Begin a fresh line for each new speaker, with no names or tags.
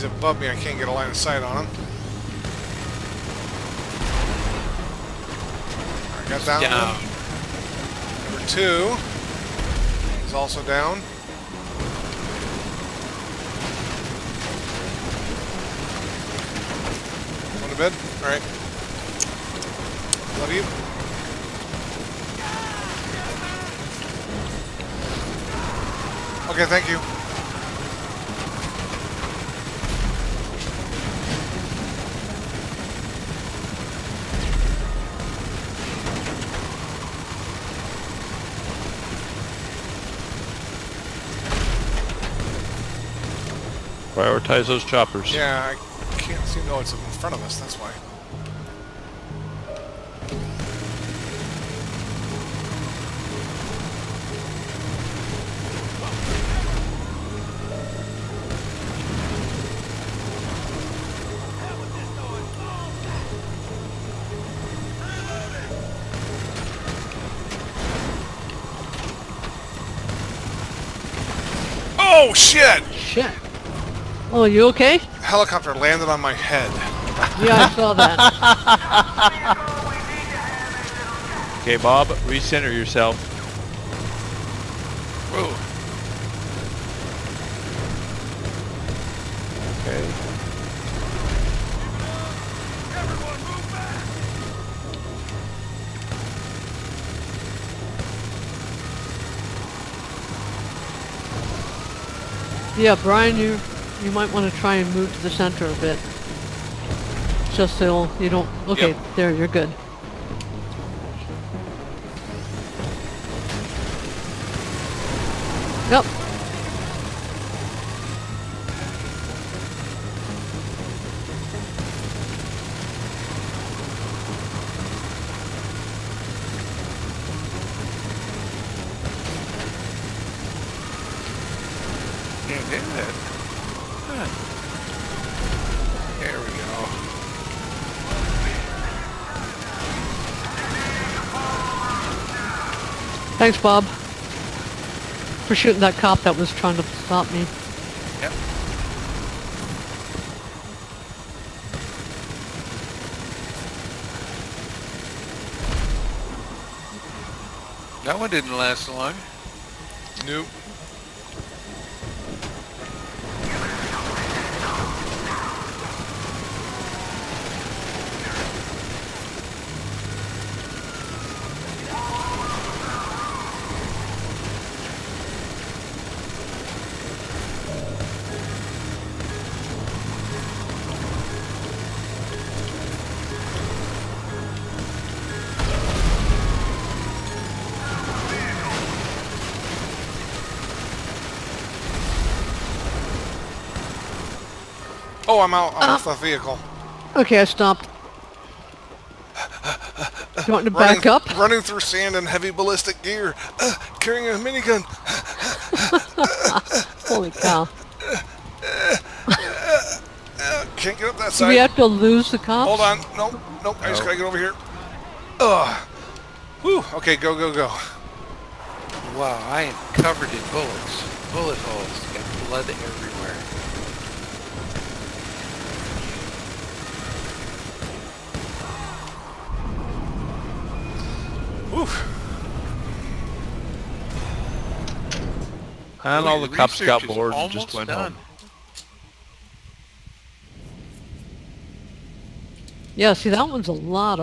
He's above me. I can't get a line of sight on him. I got that
Down.
one. Number 2 is also down. Going to bed? Alright. Love you. Okay, thank you.
Prioritize those choppers.
Yeah, I can't seem to know it's in front of us, that's why. Oh, shit!
Shit. Oh, you okay?
Helicopter landed on my head.
Yeah, I saw that.
Okay, Bob, recenter yourself.
Whoa.
Okay.
Yeah, Brian, you might want to try and move to the center a bit. Just so you don't... Okay,
Yep.
there, you're good. Yep.
Can't do that. Huh. There we go.
Thanks, Bob. For shooting that cop that was trying to stop me.
Yep. That one didn't last long.
Nope. Oh, I'm out. I'm off the vehicle.
Okay, I stopped. You want to back up?
Running through sand and heavy ballistic gear. Carrying a minigun.
Holy cow.
Can't get up that
Do
side.
we have to lose the cops?
Hold on. Nope. Nope. I just gotta get over here. Ugh. Whew. Okay, go, go, go.
Wow, I am covered in bullets. Bullet holes. Got blood everywhere.
Oof.
And all the
Boy,
cops got
research is
bored and just
almost
went
done.
home.
Yeah, see, that one's a lot of